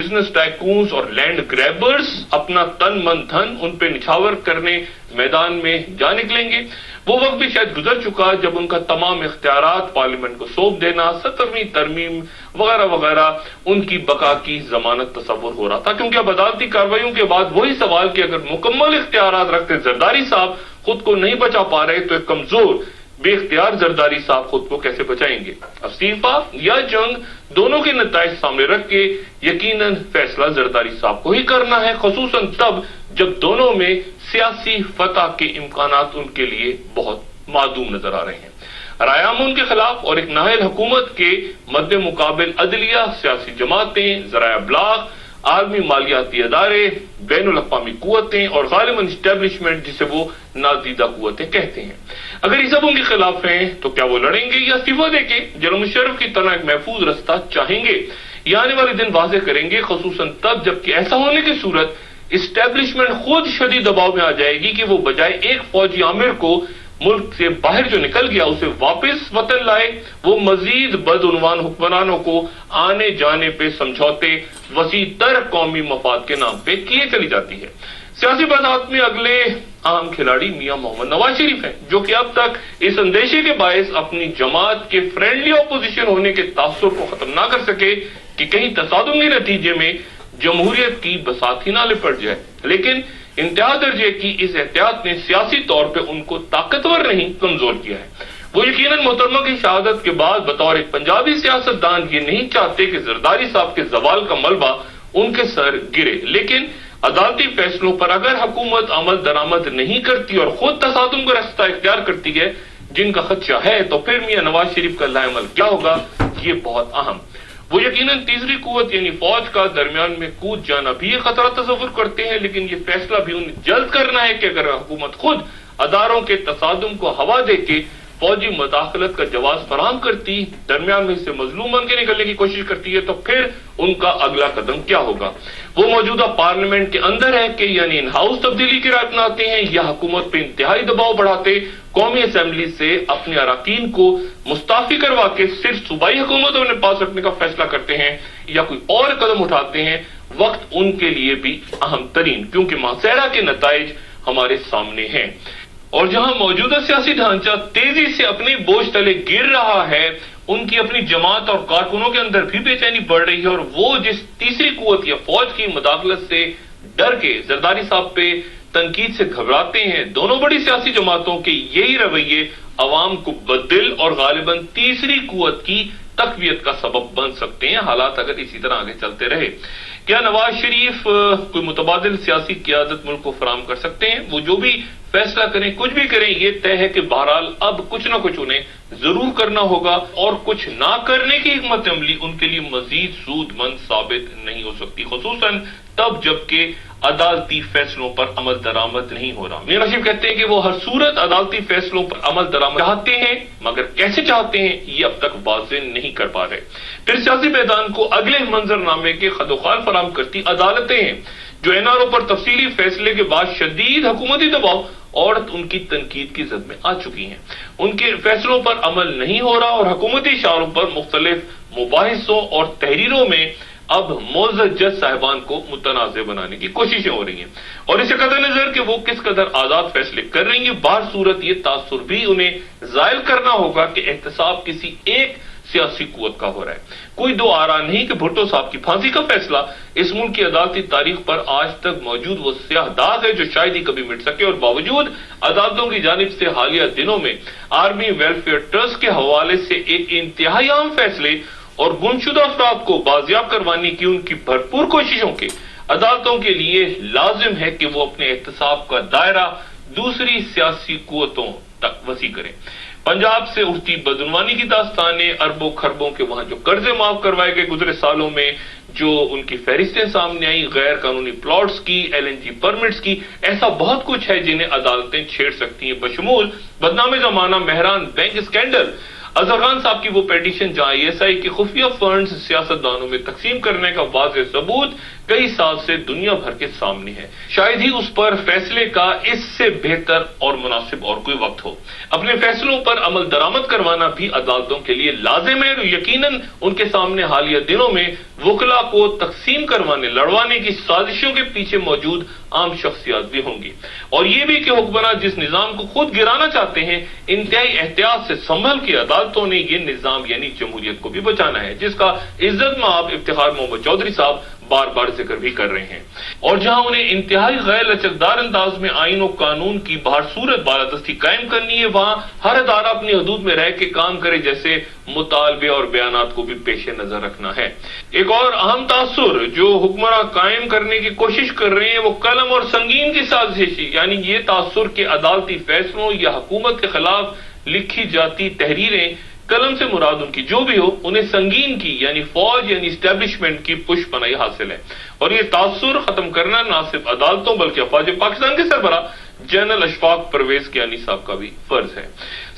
Business tycoons اور land grabbers اپنا تن من دھن ان پہ نچھاور کرنے میدان میں جا نکلیں گے. وہ وقت بھی شاید گزر چکا جب ان کا تمام اختیارات پارلیمنٹ کو سونپ دینا، 17ویں ترمیم وغیرہ وغیرہ ان کی بقا کی ضمانت تصور ہو رہا تھا، کیونکہ اب عدالتی کارروائیوں کے بعد وہی سوال کہ اگر مکمل اختیارات رکھتے زرداری صاحب خود کو نہیں بچا پا رہے تو ایک کمزور بے اختیار زرداری صاحب خود کو کیسے بچائیں گے. استعفا یا جنگ دونوں کے نتائج سامنے رکھ کے یقیناً فیصلہ زرداری صاحب کو ہی کرنا ہے، خصوصاً تب جب دونوں میں سیاسی فتح کے امکانات ان کے لیے بہت معدوم نظر آ رہے ہیں. رائے عام ان کے خلاف اور ایک نااہل حکومت کے مد مقابل عدلیہ، سیاسی جماعتیں، ذرائع ابلاغ، عالمی مالیاتی ادارے، بین الاقوامی قوتیں اور غالباً اسٹیبلشمنٹ جسے وہ نادیدہ قوتیں کہتے ہیں. اگر یہ سب ان کے خلاف ہیں تو کیا وہ لڑیں گے یا استعفا دے کے جنرل مشرف کی طرح ایک محفوظ رستہ چاہیں گے؟ یہ آنے والے دن واضح کریں گے، خصوصاً تب جبکہ ایسا ہونے کی صورت اسٹیبلشمنٹ خود شدید دباؤ میں آ جائے گی کہ وہ بجائے ایک فوجی عامر کو ملک سے باہر جو نکل گیا اسے واپس وطن لائے، وہ مزید بدعنوان حکمرانوں کو آنے جانے پہ سمجھوتے وسیع تر قومی مفاد کے نام پہ کیے چلی جاتی ہے. سیاسی بذات میں اگلے اہم کھلاڑی میاں محمد نواز شریف ہیں، جو کہ اب تک اس اندیشے کے باعث اپنی جماعت کے فرینڈلی اپوزیشن ہونے کے تاثر کو ختم نہ کر سکے کہ کہیں تصادم کے نتیجے میں جمہوریت کی بساط ہی نہ لپٹ جائے. لیکن انتہا درجے کی اس احتیاط نے سیاسی طور پہ ان کو طاقتور نہیں کمزور کیا ہے. وہ یقیناً محترمہ کی شہادت کے بعد بطور ایک پنجابی سیاستدان یہ نہیں چاہتے کہ زرداری صاحب کے زوال کا ملبہ ان کے سر گرے، لیکن عدالتی فیصلوں پر اگر حکومت عمل درآمد نہیں کرتی اور خود تصادم کا راستہ اختیار کرتی ہے جن کا خدشہ ہے، تو پھر میاں نواز شریف کا لائے عمل کیا ہوگا، یہ بہت اہم. وہ یقیناً تیسری قوت یعنی فوج کا درمیان میں کود جانا بھی یہ خطرہ تصور کرتے ہیں، لیکن یہ فیصلہ بھی انہیں جلد کرنا ہے کہ اگر حکومت خود اداروں کے تصادم کو ہوا دے کے فوجی مداخلت کا جواز فراہم کرتی، درمیان میں سے مظلوم بن کے نکلنے کی کوشش کرتی ہے، تو پھر ان کا اگلا قدم کیا ہوگا. وہ موجودہ پارلیمنٹ کے اندر ہے کہ یعنی ان ہاؤس تبدیلی کی رائے اپناتے ہیں یا حکومت پہ انتہائی دباؤ بڑھاتے قومی اسمبلی سے اپنے اراکین کو مستعفی کروا کے صرف صوبائی حکومتوں نے پاس رکھنے کا فیصلہ کرتے ہیں یا کوئی اور قدم اٹھاتے ہیں. وقت ان کے لیے بھی اہم ترین، کیونکہ محاصرہ کے نتائج ہمارے سامنے ہیں اور جہاں موجودہ سیاسی ڈھانچہ تیزی سے اپنی بوجھ تلے گر رہا ہے، ان کی اپنی جماعت اور کارکنوں کے اندر بھی بے چینی بڑھ رہی ہے اور وہ جس تیسری قوت یا فوج کی مداخلت سے ڈر کے زرداری صاحب پہ تنقید سے گھبراتے ہیں. دونوں بڑی سیاسی جماعتوں کے یہی رویے عوام کو بدل اور غالباً تیسری قوت کی تقویت کا سبب بن سکتے ہیں، حالات اگر اسی طرح آگے چلتے رہے. کیا نواز شریف کوئی متبادل سیاسی قیادت ملک کو فراہم کر سکتے ہیں؟ وہ جو بھی فیصلہ کریں، کچھ بھی کریں، یہ طے ہے کہ بہرحال اب کچھ نہ کچھ انہیں ضرور کرنا ہوگا اور کچھ نہ کرنے کی حکمت عملی ان کے لیے مزید سود مند ثابت نہیں ہو سکتی، خصوصاً تب جبکہ عدالتی فیصلوں پر عمل درآمد نہیں ہو رہا. میاں نشیب کہتے ہیں کہ وہ ہر صورت عدالتی فیصلوں پر عمل درآمد چاہتے ہیں، مگر کیسے چاہتے ہیں یہ اب تک واضح نہیں کر پا رہے. پھر سیاسی میدان کو اگلے منظر نامے کے خد و خال فراہم کرتی عدالتیں ہیں جو این آر او پر تفصیلی فیصلے کے بعد شدید حکومتی دباؤ اور ان کی تنقید کی زد میں آ چکی ہیں. ان کے فیصلوں پر عمل نہیں ہو رہا اور حکومتی اشاروں پر مختلف مباحثوں اور تحریروں میں اب معزز جج صاحبان کو متنازع بنانے کی کوششیں ہو رہی ہیں اور اسے قدر نظر کہ وہ کس قدر آزاد فیصلے کر رہی ہیں، بہر صورت یہ تاثر بھی انہیں زائل کرنا ہوگا کہ احتساب کسی ایک سیاسی قوت کا ہو رہا ہے. کوئی دو آرا نہیں کہ بھٹو صاحب کی پھانسی کا فیصلہ اس ملک کی عدالتی تاریخ پر آج تک موجود وہ سیاہ داغ ہے جو شاید ہی کبھی مٹ سکے اور باوجود عدالتوں کی جانب سے حالیہ دنوں میں آرمی ویلفیئر ٹرسٹ کے حوالے سے ایک انتہائی عام فیصلے اور گمشدہ افراد کو بازیاب کروانے کی ان کی بھرپور کوششوں کے عدالتوں کے لیے لازم ہے کہ وہ اپنے احتساب کا دائرہ دوسری سیاسی قوتوں تک وسیع کریں. پنجاب سے اٹھتی بدعنوانی کی داستانیں، اربوں خربوں کے وہاں جو قرضے معاف کروائے گئے گزرے سالوں میں، جو ان کی فہرستیں سامنے آئی، غیر قانونی پلاٹس کی، LNG پرمٹس کی، ایسا بہت کچھ ہے جنہیں عدالتیں چھیڑ سکتی ہیں، بشمول بدنام زمانہ مہران بینک اسکینڈل. اظہر خان صاحب کی وہ پیٹیشن جہاں ISI کے خفیہ فنڈز سیاستدانوں میں تقسیم کرنے کا واضح ثبوت کئی سال سے دنیا بھر کے سامنے ہے، شاید ہی اس پر فیصلے کا اس سے بہتر اور مناسب اور کوئی وقت ہو۔ اپنے فیصلوں پر عمل درآمد کروانا بھی عدالتوں کے لیے لازم ہے، اور یقیناً ان کے سامنے حالیہ دنوں میں وکلا کو تقسیم کروانے لڑوانے کی سازشوں کے پیچھے موجود عام شخصیات بھی ہوں گی، اور یہ بھی کہ حکمراں جس نظام کو خود گرانا چاہتے ہیں انتہائی احتیاط سے سنبھل کے عدالتوں نے یہ نظام یعنی جمہوریت کو بھی بچانا ہے، جس کا عزت مآب افتخار محمد چودھری صاحب بار بار ذکر بھی کر رہے ہیں۔ اور جہاں انہیں انتہائی غیر لچکدار انداز میں آئین و قانون کی بہر صورت بالادستی قائم کرنی ہے، وہاں ہر ادارہ اپنی حدود میں رہ کے کام کرے، جیسے مطالبے اور بیانات کو بھی پیش نظر رکھنا ہے۔ ایک اور اہم تاثر جو حکمراں قائم کرنے کی کوشش کر رہے ہیں وہ قلم اور سنگین کی سازش، یعنی یہ تاثر کہ عدالتی فیصلوں یا حکومت کے خلاف لکھی جاتی تحریریں، قلم سے مراد ان کی جو بھی ہو، انہیں سنگین کی یعنی فوج یعنی اسٹیبلشمنٹ کی پش پناہی حاصل ہے، اور یہ تاثر ختم کرنا نہ صرف عدالتوں بلکہ افواج پاکستان کے سربراہ جنرل اشفاق پرویز کیانی صاحب کا بھی فرض ہے۔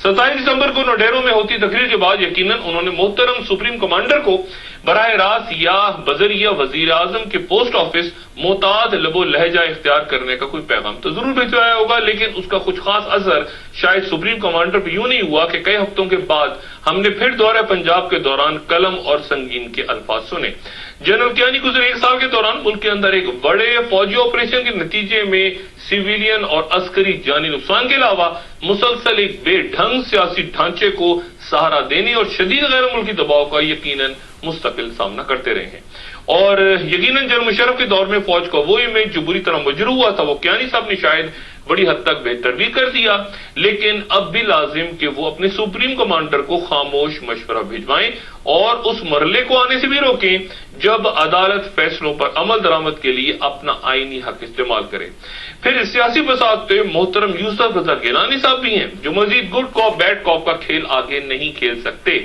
27 دسمبر کو نوڈیرو میں ہوتی تقریر کے بعد یقیناً انہوں نے محترم سپریم کمانڈر کو براہ راست یا بذریعہ وزیر اعظم کے پوسٹ آفس محتاط لب و لہجہ اختیار کرنے کا کوئی پیغام تو ضرور بھیجوایا ہوگا، لیکن اس کا کچھ خاص اثر شاید سپریم کمانڈر پہ یوں نہیں ہوا کہ کئی ہفتوں کے بعد ہم نے پھر دورہ پنجاب کے دوران قلم اور سنگین کے الفاظ سنے۔ جنرل کیانی گزرے ایک سال کے دوران ملک کے اندر ایک بڑے فوجی آپریشن کے نتیجے میں سویلین اور عسکری جانی نقصان کے علاوہ مسلسل ایک بے ڈھنگ سیاسی ڈھانچے کو سہارا دینے اور شدید غیر ملکی دباؤ کا یقیناً مستقل سامنا کرتے رہے ہیں، اور یقیناً جنرل مشرف کے دور میں فوج کا وہ امیج جو بری طرح مجروح ہوا تھا وہ کیانی صاحب نے شاید بڑی حد تک بہتر بھی کر دیا، لیکن اب بھی لازم کہ وہ اپنے سپریم کمانڈر کو خاموش مشورہ بھیجوائیں اور اس مرحلے کو آنے سے بھی روکیں جب عدالت فیصلوں پر عمل درآمد کے لیے اپنا آئینی حق استعمال کرے۔ پھر سیاسی فساد پہ محترم یوسف رضا گیلانی صاحب بھی ہیں جو مزید گڈ کاپ بیڈ کاپ کا کھیل آگے نہیں کھیل سکتے۔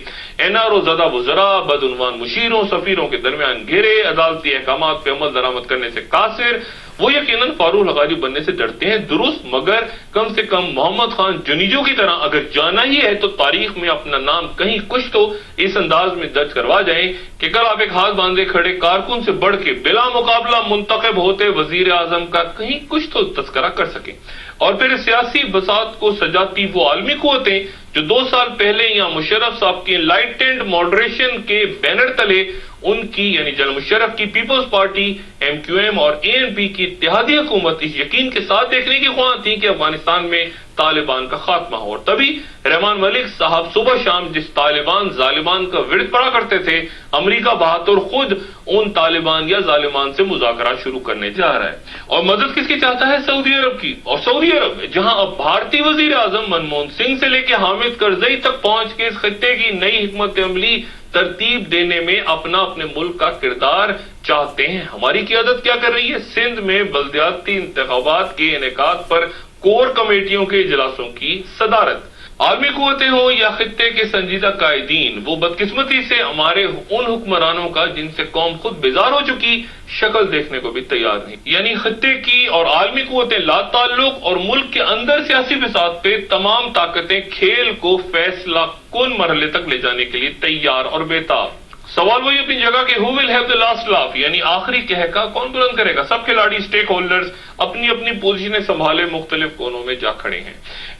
NRO زدہ وزراء، بدعنوان مشیروں، سفیروں کے درمیان گھرے، عدالتی احکامات پہ عمل درآمد کرنے سے قاصر، وہ یقیناً فاروق لغاری بننے سے ڈرتے ہیں، درست، مگر کم سے کم محمد خان جنیجو کی طرح اگر جانا ہی ہے تو تاریخ میں اپنا نام کہیں کچھ تو اس انداز میں درج کروا جائیں کہ کل آپ ایک ہاتھ باندھے کھڑے کارکن سے بڑھ کے بلا مقابلہ منتخب ہوتے وزیر اعظم کا کہیں کچھ تو تذکرہ کر سکیں۔ اور پھر سیاسی بساط کو سجاتی وہ عالمی قوتیں جو 2 سال پہلے یا مشرف صاحب کی انلائٹنڈ ماڈریشن کے بینر تلے ان کی یعنی جنرل مشرف کی پیپلز پارٹی MQM اور ANP کی اتحادی حکومت اس یقین کے ساتھ دیکھنے کی خواہاں تھی کہ افغانستان میں طالبان کا خاتمہ ہو، اور تبھی رحمان ملک صاحب صبح شام جس طالبان ظالمان کا ورد پڑا کرتے تھے، امریکہ بہادر خود ان طالبان یا ظالمان سے مذاکرات شروع کرنے جا رہا ہے، اور مدد کس کی چاہتا ہے؟ سعودی عرب کی، اور سعودی عرب جہاں اب بھارتی وزیر اعظم منموہن سنگھ سے لے کے حامد کرزئی تک پہنچ کے اس خطے کی نئی حکمت عملی ترتیب دینے میں اپنے ملک کا کردار چاہتے ہیں۔ ہماری قیادت کیا کر رہی ہے؟ سندھ میں بلدیاتی انتخابات کے انعقاد پر کور کمیٹیوں کے اجلاسوں کی صدارت۔ عالمی قوتیں ہوں یا خطے کے سنجیدہ قائدین، وہ بدقسمتی سے ہمارے ان حکمرانوں کا جن سے قوم خود بیزار ہو چکی شکل دیکھنے کو بھی تیار نہیں، یعنی خطے کی اور عالمی قوتیں لا تعلق اور ملک کے اندر سیاسی فساد پہ تمام طاقتیں کھیل کو فیصلہ کن مرحلے تک لے جانے کے لیے تیار اور بیتاب۔ سوال وہی اپنی جگہ کہ who will have the last laugh، یعنی آخری کہکا کون بلند کرے گا؟ سب کھلاڑی اسٹیک ہولڈرز اپنی اپنی پوزیشنیں سنبھالے مختلف کونوں میں جا کھڑے ہیں۔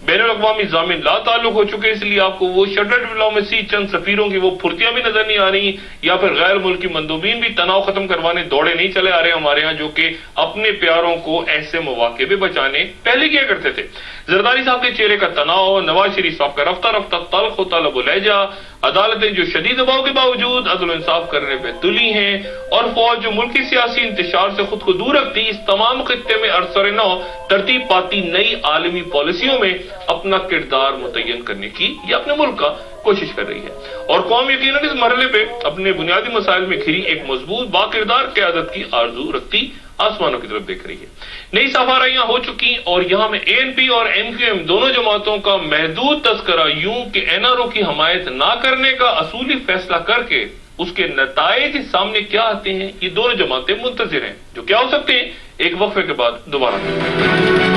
بین الاقوامی ضامن لا تعلق ہو چکے، اس لیے آپ کو وہ شٹر ڈپلومیسی چند سفیروں کی وہ پھرتیاں بھی نظر نہیں آ رہی، یا پھر غیر ملکی مندوبین بھی تناؤ ختم کروانے دوڑے نہیں چلے آ رہے ہمارے ہاں، جو کہ اپنے پیاروں کو ایسے مواقع بھی بچانے پہلے کیا کرتے تھے۔ زرداری صاحب کے چہرے کا تناؤ، نواز شریف صاحب کا رفتہ رفتہ تلخ و طلب و لہجہ، عدالتیں جو شدید دباؤ کے باوجود عدل و انصاف کرنے پہ تلی ہیں، اور فوج جو ملکی سیاسی انتشار سے خود کو دور رکھتی، اس تمام خطے میں عرصہ نو ترتیب پاتی نئی عالمی پالیسیوں میں اپنا کردار متعین کرنے کی یا اپنے ملک کا کوشش کر رہی ہے، اور قوم یقیناً اس مرحلے پہ اپنے بنیادی مسائل میں گھری ایک مضبوط باکردار قیادت کی آرزو رکھتی آسمانوں کی طرف دیکھ رہی ہے۔ نئی سفاریاں ہو چکی، اور یہاں میں ANP اور MQM دونوں جماعتوں کا محدود تذکرہ یوں کہ NRO کی حمایت نہ کرنے کا اصولی فیصلہ کر کے اس کے نتائج سامنے کیا آتے ہیں، یہ دونوں جماعتیں منتظر ہیں، جو کیا ہو سکتے ہیں۔ ایک وقفے کے بعد دوبارہ